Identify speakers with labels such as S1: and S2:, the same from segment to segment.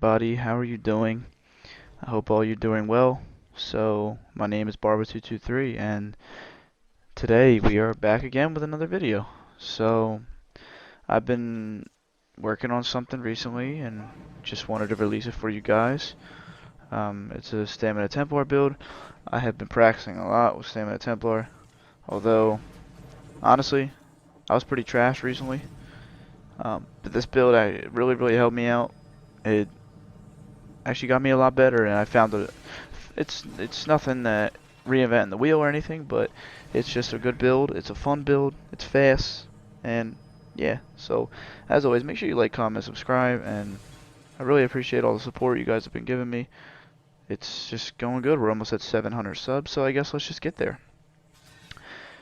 S1: everybody. How are you doing? I hope all you're doing well. So, my name is Barber223, and today we are back again with another video. So, I've been working on something recently and just wanted to release it for you guys. It's a Stamina Templar build. I have been practicing a lot with Stamina Templar, although, honestly, I was pretty trash recently. But this build really helped me out. It actually got me a lot better, and I found that it's nothing that reinventing the wheel or anything, but it's just a good build. It's a fun build. It's fast, and yeah. So as always, make sure you like, comment, subscribe, and I really appreciate all the support you guys have been giving me. It's just going good. We're almost at 700 subs, so I guess let's just get there.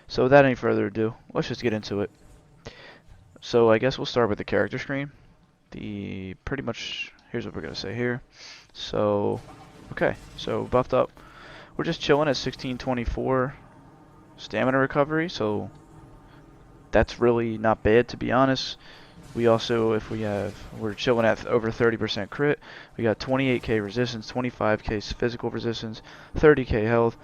S1: So without any further ado, let's just get into it. So I guess we'll start with the character screen. Pretty much here's what we're gonna say here. So okay, so buffed up. We're just chilling at 1624 stamina recovery, so that's really not bad, to be honest. We also, we're chilling at over 30% crit. We got 28k resistance, 25k physical resistance, 30k health.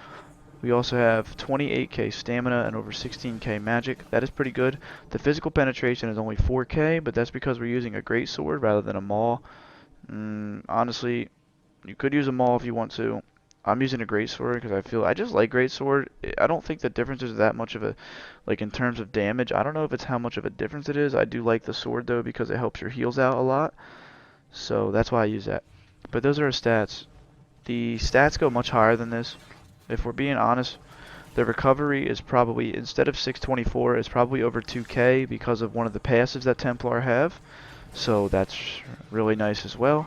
S1: We also have 28k stamina and over 16k magic. That is pretty good. The physical penetration is only 4k, but that's because we're using a great sword rather than a maul. Honestly, you could use a maul if you want to. I'm using a great sword because I just like great sword. I don't think the difference is that much of a, like in terms of damage. I don't know if it's how much of a difference it is. I do like the sword though because it helps your heals out a lot. So that's why I use that. But those are our stats. The stats go much higher than this. If we're being honest, the recovery is probably, instead of 624, it's probably over 2k because of one of the passives that Templar have. So that's really nice as well.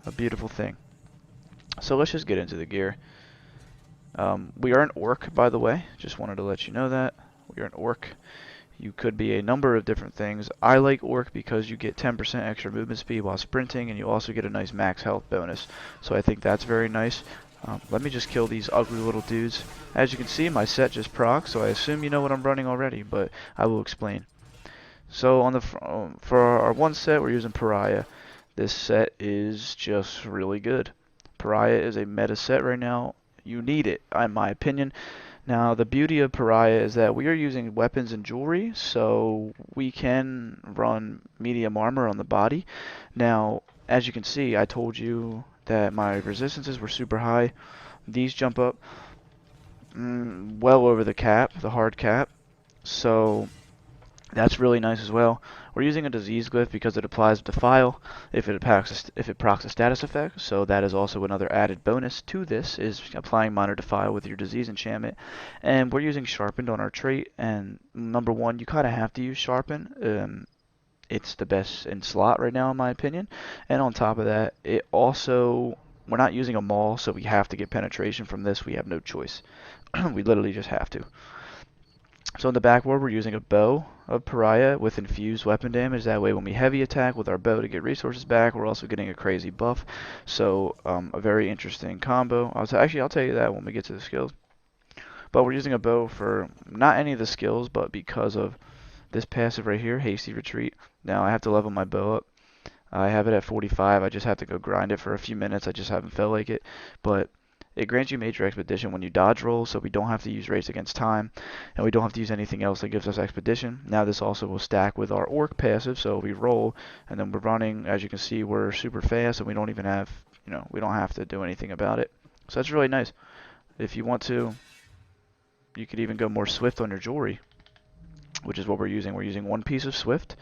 S1: A beautiful thing. So let's just get into the gear. We are an orc, by the way. Just wanted to let you know that. We are an orc. You could be a number of different things. I like orc because you get 10% extra movement speed while sprinting, and you also get a nice max health bonus. So I think that's very nice. Let me just kill these ugly little dudes. As you can see, my set just procs, so I assume you know what I'm running already, but I will explain. So on the for our one set, we're using Pariah. This set is just really good. Pariah is a meta set right now. You need it, in my opinion. Now, the beauty of Pariah is that we are using weapons and jewelry, so we can run medium armor on the body. Now, as you can see, I told you that my resistances were super high. These jump up well over the cap, the hard cap. So that's really nice as well. We're using a disease glyph because it applies Defile if it procs a status effect, so that is also another added bonus to this, is applying Minor Defile with your disease enchantment. And we're using Sharpened on our trait, and number one, you kind of have to use Sharpen. It's the best in slot right now in my opinion. And on top of that, we're not using a maul, so we have to get penetration from this. We have no choice. We literally just have to. So in the backboard, we're using a bow of Pariah with infused weapon damage. That way when we heavy attack with our bow to get resources back, we're also getting a crazy buff. So a very interesting combo. I'll tell you that when we get to the skills. But we're using a bow for not any of the skills, but because of this passive right here, Hasty Retreat. Now I have to level my bow up. I have it at 45. I just have to go grind it for a few minutes. I just haven't felt like it. But it grants you Major Expedition when you dodge roll, so we don't have to use Race Against Time, and we don't have to use anything else that gives us Expedition. Now this also will stack with our Orc passive, so we roll, and then we're running. As you can see, we're super fast, and we don't even have, we don't have to do anything about it. So that's really nice. If you want to, you could even go more Swift on your jewelry, which is what we're using. We're using one piece of Swift.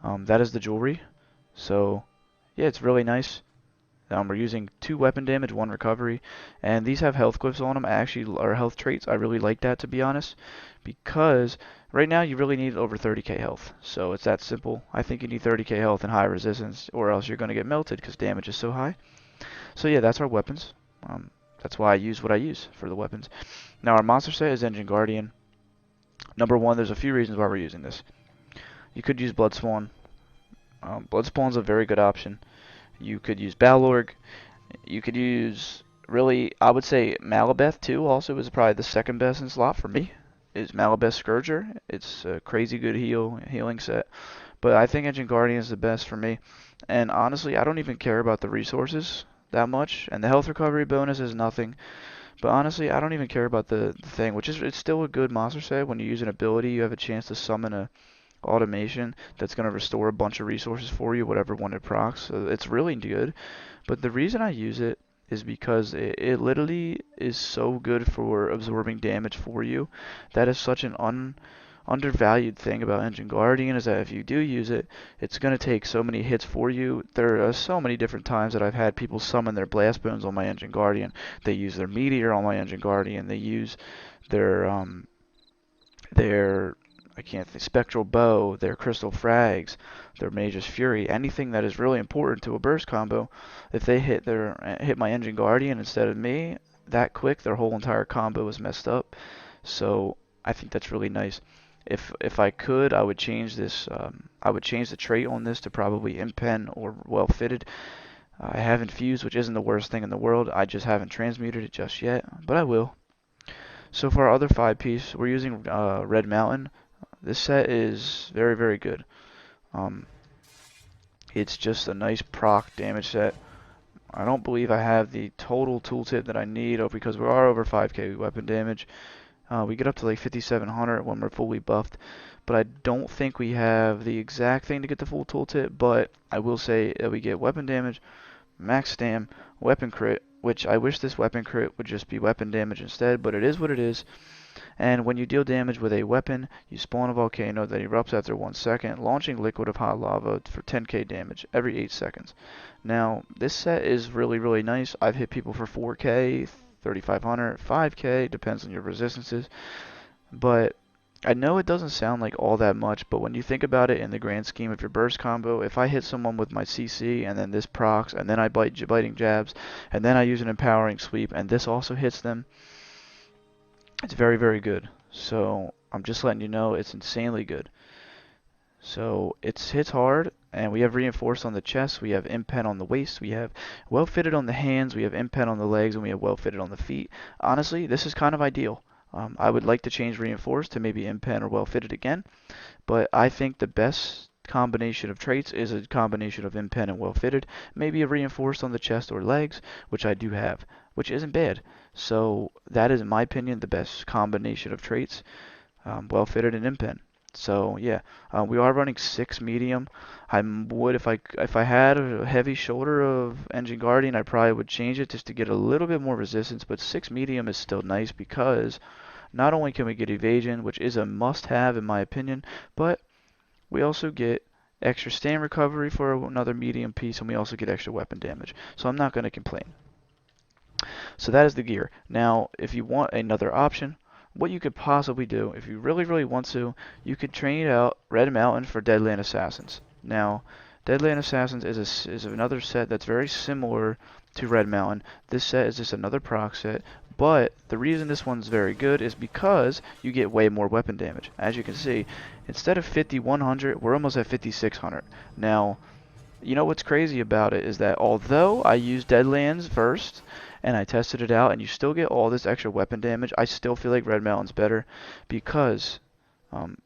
S1: That is the jewelry. So yeah, it's really nice. We're using 2 weapon damage, 1 recovery, and these have health glyphs on them. Or health traits. I really like that, to be honest, because right now you really need over 30k health. So it's that simple. I think you need 30k health and high resistance, or else you're going to get melted because damage is so high. So yeah, that's our weapons. That's why I use what I use for the weapons. Now our monster set is Engine Guardian. Number one, there's a few reasons why we're using this. You could use Bloodspawn. Bloodspawn's a very good option. You could use Balorg. You could use, really, I would say Malabeth too also is probably the second best in slot for me, is Malabeth Scourger. It's a crazy good healing set. But I think Engine Guardian is the best for me. And honestly, I don't even care about the resources that much. And the health recovery bonus is nothing. But honestly, I don't even care about the thing, which is it's still a good monster set. When you use an ability, you have a chance to summon a automation that's going to restore a bunch of resources for you, whatever one it procs. So it's really good. But the reason I use it is because it literally is so good for absorbing damage for you. That is such an undervalued thing about Engine Guardian is that if you do use it, it's going to take so many hits for you. There are so many different times that I've had people summon their Blast Bones on my Engine Guardian. They use their Meteor on my Engine Guardian. They use their their I can't think, Spectral Bow, their Crystal Frags, their Mage's Fury, anything that is really important to a burst combo. If they hit my Engine Guardian instead of me that quick, their whole entire combo is messed up. So I think that's really nice. If I could, I would change this. I would change the trait on this to probably Impen or Well Fitted. I have Infused, which isn't the worst thing in the world. I just haven't transmuted it just yet, but I will. So for our other 5-piece, we're using Red Mountain. This set is very, very good. Um, it's just a nice proc damage set. I don't believe I have the total tooltip that I need because we are over 5k weapon damage. We get up to like 5700 when we're fully buffed, but I don't think we have the exact thing to get the full tooltip, but I will say that we get weapon damage, max stam, weapon crit, which I wish this weapon crit would just be weapon damage instead, but it is what it is. And when you deal damage with a weapon, you spawn a volcano that erupts after 1 second, launching liquid of hot lava for 10k damage every 8 seconds. Now, this set is really, really nice. I've hit people for 4k, 3500, 5k, depends on your resistances. But I know it doesn't sound like all that much, but when you think about it in the grand scheme of your burst combo, if I hit someone with my CC and then this procs, and then I biting jabs, and then I use an empowering sweep, and this also hits them, it's very, very good. So I'm just letting you know it's insanely good. So it hits hard, and we have reinforced on the chest, we have impen on the waist, we have well fitted on the hands, we have impen on the legs, and we have well fitted on the feet. Honestly, this is kind of ideal. I would like to change reinforced to maybe impen or well fitted again, but I think the best combination of traits is a combination of impen and well fitted, maybe a reinforced on the chest or legs, which I do have, which isn't bad. So that is, in my opinion, the best combination of traits, well fitted and impen. So yeah, we are running 6 medium. I would, if I had a heavy shoulder of Engine Guardian, I probably would change it just to get a little bit more resistance. But 6 medium is still nice because not only can we get evasion, which is a must-have in my opinion, but we also get extra stand recovery for another medium piece, and we also get extra weapon damage. So I'm not going to complain. So that is the gear. Now, if you want another option, what you could possibly do, if you really, really want to, you could train out Red Mountain for Deadland Assassins. Now, Deadland Assassins is another set that's very similar to Red Mountain. This set is just another proc set, but the reason this one's very good is because you get way more weapon damage. As you can see, instead of 5100, we're almost at 5600. Now, you know what's crazy about it is that although I used Deadlands first and I tested it out and you still get all this extra weapon damage, I still feel like Red Mountain's better because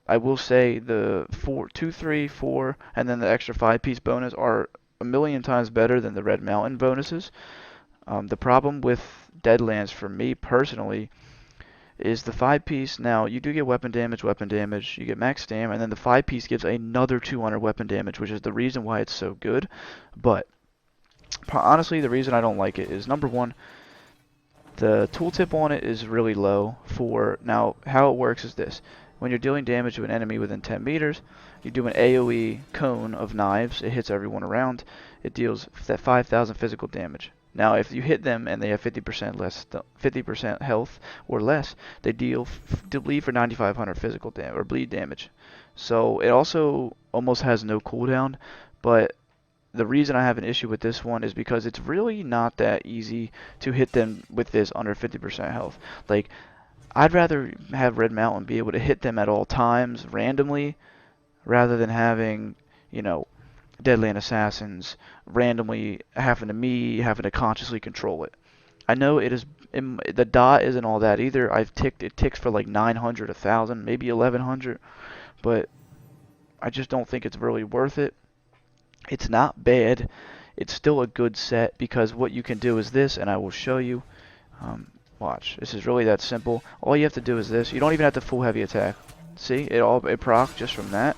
S1: I will say the 4, 2, 3, 4, and then the extra 5-piece bonus are a million times better than the Red Mountain bonuses. The problem with Deadlands for me personally is the 5-piece. Now, you do get weapon damage, you get max stam, and then the 5-piece gives another 200 weapon damage, which is the reason why it's so good. But honestly, the reason I don't like it is, number one, the tooltip on it is really low for, now, how it works is this. When you're dealing damage to an enemy within 10 meters, you do an AoE cone of knives. It hits everyone around. It deals that 5,000 physical damage. Now, if you hit them and they have 50% health or less, they bleed for 9,500 physical damage or bleed damage. So it also almost has no cooldown. But the reason I have an issue with this one is because it's really not that easy to hit them with this under 50% health. Like, I'd rather have Red Mountain be able to hit them at all times randomly rather than having, you know, Deadland Assassins randomly having to consciously control it. I know it is the dot isn't all that either. It ticks for like 900, 1000, maybe 1100, but I just don't think it's really worth it. It's not bad. It's still a good set because what you can do is this, and I will show you. Watch. This is really that simple. All you have to do is this. You don't even have to full heavy attack. See, it proc just from that.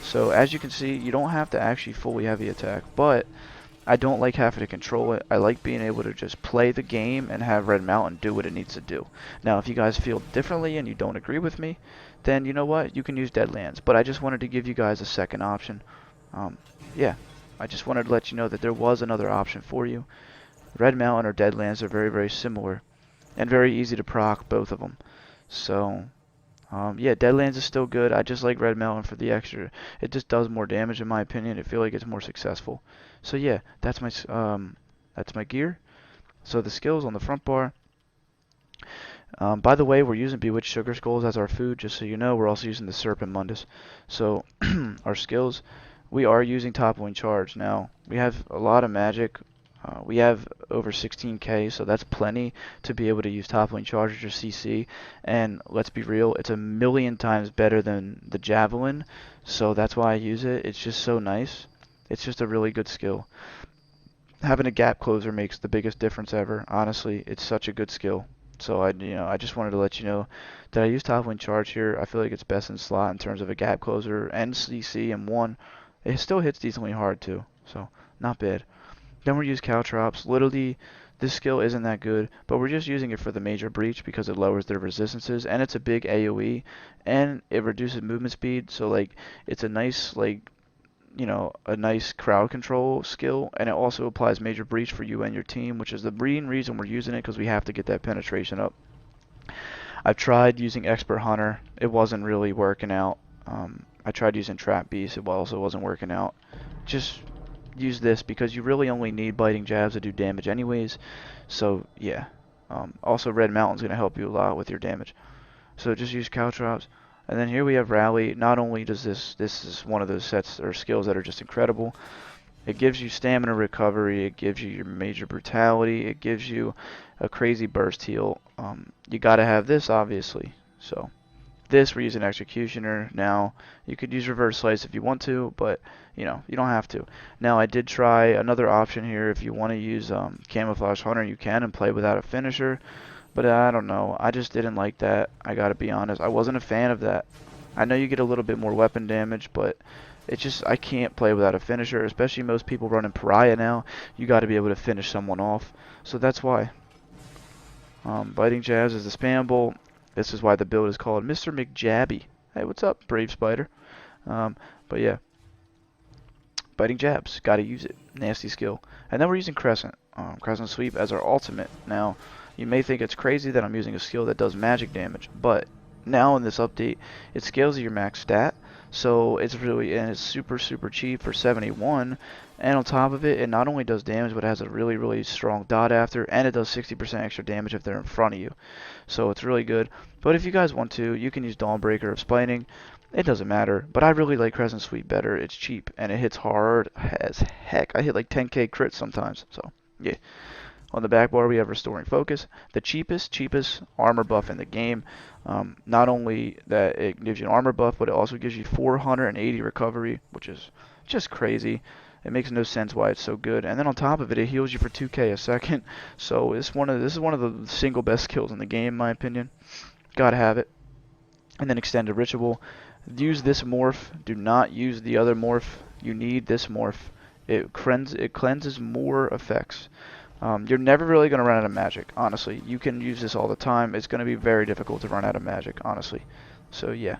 S1: So as you can see, you don't have to actually fully heavy attack, but I don't like having to control it. I like being able to just play the game and have Red Mountain do what it needs to do. Now, if you guys feel differently and you don't agree with me, then you know what? You can use Deadlands. But I just wanted to give you guys a second option. Yeah, I just wanted to let you know that there was another option for you. Red Mountain or Deadlands are very, very similar and very easy to proc, both of them. So, yeah, Deadlands is still good. I just like Red Mountain for the extra. It just does more damage in my opinion. I feel like it's more successful. So yeah, that's my gear. So the skills on the front bar. By the way, we're using Bewitched Sugar Skulls as our food, just so you know. We're also using the Serpent Mundus. So our skills, we are using Toppling Charge. Now, we have a lot of magic. We have over 16k, so that's plenty to be able to use Toppling Charge or CC. And let's be real, it's a million times better than the Javelin, so that's why I use it. It's just so nice. It's just a really good skill. Having a gap closer makes the biggest difference ever. Honestly, it's such a good skill. So I just wanted to let you know that I use Toppling Charge here. I feel like it's best in slot in terms of a gap closer and CC and one. It still hits decently hard too, so not bad. Then we use Caltrops. Literally, this skill isn't that good, but we're just using it for the major breach because it lowers their resistances, and it's a big AoE, and it reduces movement speed. So like, it's a nice a nice crowd control skill, and it also applies major breach for you and your team, which is the main reason we're using it because we have to get that penetration up. I've tried using Expert Hunter. It wasn't really working out. I tried using Trap Beast. It also wasn't working out. Just use this because you really only need biting jabs to do damage anyways. So yeah. Also Red Mountain's going to help you a lot with your damage. So just use Caltrops. And then here we have Rally. Not only does this is one of those sets or skills that are just incredible. It gives you stamina recovery, it gives you your major brutality, it gives you a crazy burst heal. You gotta have this obviously. So this we're using Executioner. Now you could use Reverse Slice if you want to, but you don't have to. Now I did try another option here. If you want to use Camouflage Hunter, you can and play without a finisher. But I don't know. I just didn't like that. I gotta be honest. I wasn't a fan of that. I know you get a little bit more weapon damage, but it's just I can't play without a finisher, especially most people running Pariah now. You got to be able to finish someone off. So that's why. Biting Jabs is the spam bolt. This is why the build is called Mr. McJabby. Hey, what's up, Brave Spider? But yeah. Biting Jabs. Got to use it. Nasty skill. And then we're using Crescent. Crescent Sweep as our ultimate. Now, you may think it's crazy that I'm using a skill that does magic damage, but now in this update, it scales to your max stat, so it's it's super cheap for 71, and on top of it, it not only does damage, but it has a really strong dot after, and it does 60% extra damage if they're in front of you, so it's really good. But if you guys want to, you can use Dawnbreaker of Splining. It doesn't matter, but I really like Crescent Sweep better. It's cheap, and it hits hard as heck. I hit like 10k crits sometimes, so yeah. On the back bar, we have Restoring Focus, the cheapest armor buff in the game. Not only that it gives you an armor buff, but it also gives you 480 recovery, which is just crazy. It makes no sense why it's so good. And then on top of it, it heals you for 2k a second. So this is one of the single best skills in the game, in my opinion. Gotta have it. And then Extended Ritual. Use this morph. Do not use the other morph. You need this morph. It cleanses more effects. You're never really going to run out of magic, honestly. You can use this all the time. It's going to be very difficult to run out of magic, honestly. So, yeah.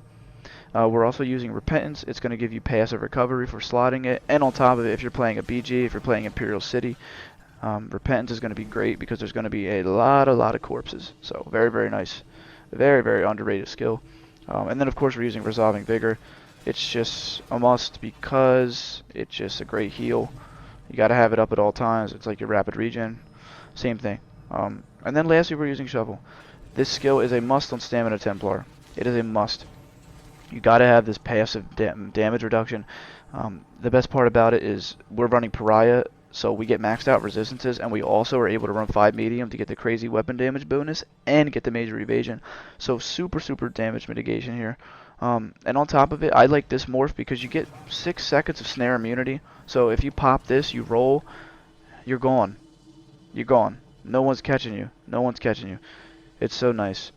S1: We're also using Repentance. It's going to give you passive recovery for slotting it. And on top of it, if you're playing a BG, if you're playing Imperial City, Repentance is going to be great because there's going to be a lot of corpses. So, very nice. Very underrated skill. And then, of course, we're using Resolving Vigor. It's just a must because it's just a great heal. You gotta have it up at all times. It's like your rapid regen. Same thing. And then lastly, we're using Shovel. This skill is a must on Stamina Templar. It is a must. You gotta have this passive damage reduction. The best part about it is we're running Pariah, So we get maxed out resistances, and we also are able to run 5 medium to get the crazy weapon damage bonus and get the major evasion. So super damage mitigation here. And on top of it, I like this morph because you get 6 seconds of snare immunity. So if you pop this, you roll, you're gone. You're gone. No one's catching you. No one's catching you. It's so nice.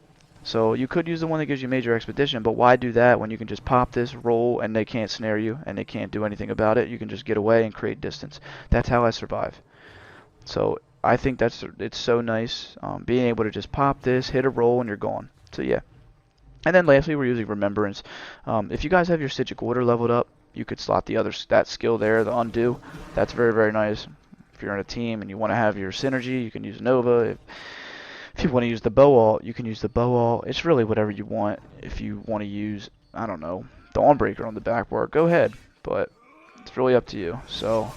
S1: So you could use the one that gives you major expedition, but why do that when you can just pop this, roll, and they can't snare you, and they can't do anything about it. You can just get away and create distance. That's how I survive. So I think it's so nice, being able to just pop this, hit a roll, and you're gone. So yeah. And then lastly, we're using Remembrance. If you guys have your Stygic Order leveled up, you could slot that skill there, the Undo. That's very nice. If you're in a team and you want to have your synergy, you can use Nova. If you want to use the bow alt, you can use the bow alt. It's really whatever you want. If you want to use, I don't know, Dawnbreaker on the back bar, go ahead. But it's really up to you. So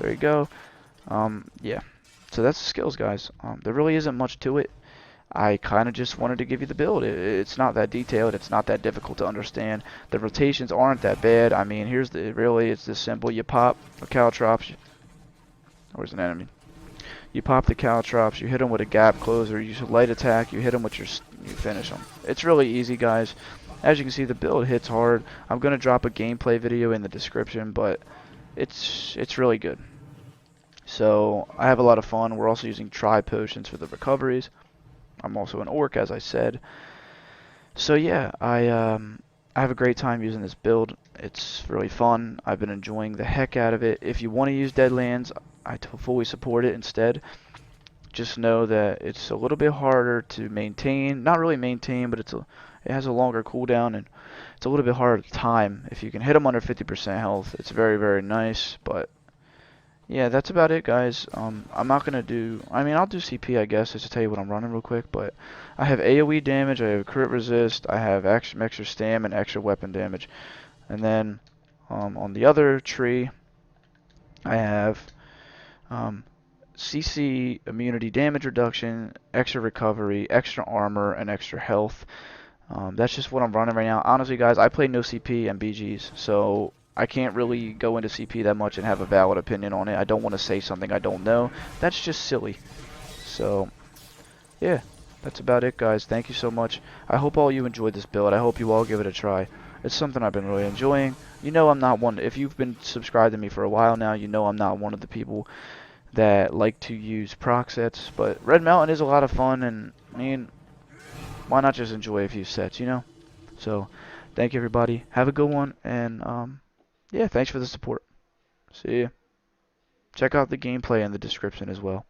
S1: there you go. Yeah. So that's the skills, guys. There really isn't much to it. I kind of just wanted to give you the build. It's not that detailed. It's not that difficult to understand. The rotations aren't that bad. I mean, it's this simple. You pop a Caltrops. Where's an enemy? You pop the Caltrops, you hit them with a gap closer, you light attack, you hit them with you finish them. It's really easy, guys. As you can see, the build hits hard. I'm going to drop a gameplay video in the description, but it's really good. So I have a lot of fun. We're also using tri potions for the recoveries. I'm also an orc, as I said. So yeah, I have a great time using this build. It's really fun. I've been enjoying the heck out of it. If you want to use Deadlands, I fully support it instead. Just know that it's a little bit harder to maintain. Not really maintain, but it has a longer cooldown, and it's a little bit harder to time. If you can hit them under 50% health, it's very nice. But yeah, that's about it, guys. I'm not gonna do. I mean, I'll do CP, I guess, just to tell you what I'm running real quick. But I have AOE damage, I have crit resist, I have extra stam and extra weapon damage, and then on the other tree, I have CC immunity damage reduction, extra recovery, extra armor, and extra health. That's just what I'm running right now. Honestly, guys, I play no CP and BGs, so I can't really go into CP that much and have a valid opinion on it. I don't want to say something I don't know. That's just silly. So, yeah, that's about it, guys. Thank you so much. I hope all you enjoyed this build. I hope you all give it a try. It's something I've been really enjoying. You know I'm not one. If you've been subscribed to me for a while now, you know I'm not one of the people that like to use proc sets. But Red Mountain is a lot of fun, and I mean, why not just enjoy a few sets, you know? So, thank you, everybody. Have a good one, and yeah, thanks for the support. See ya. Check out the gameplay in the description as well.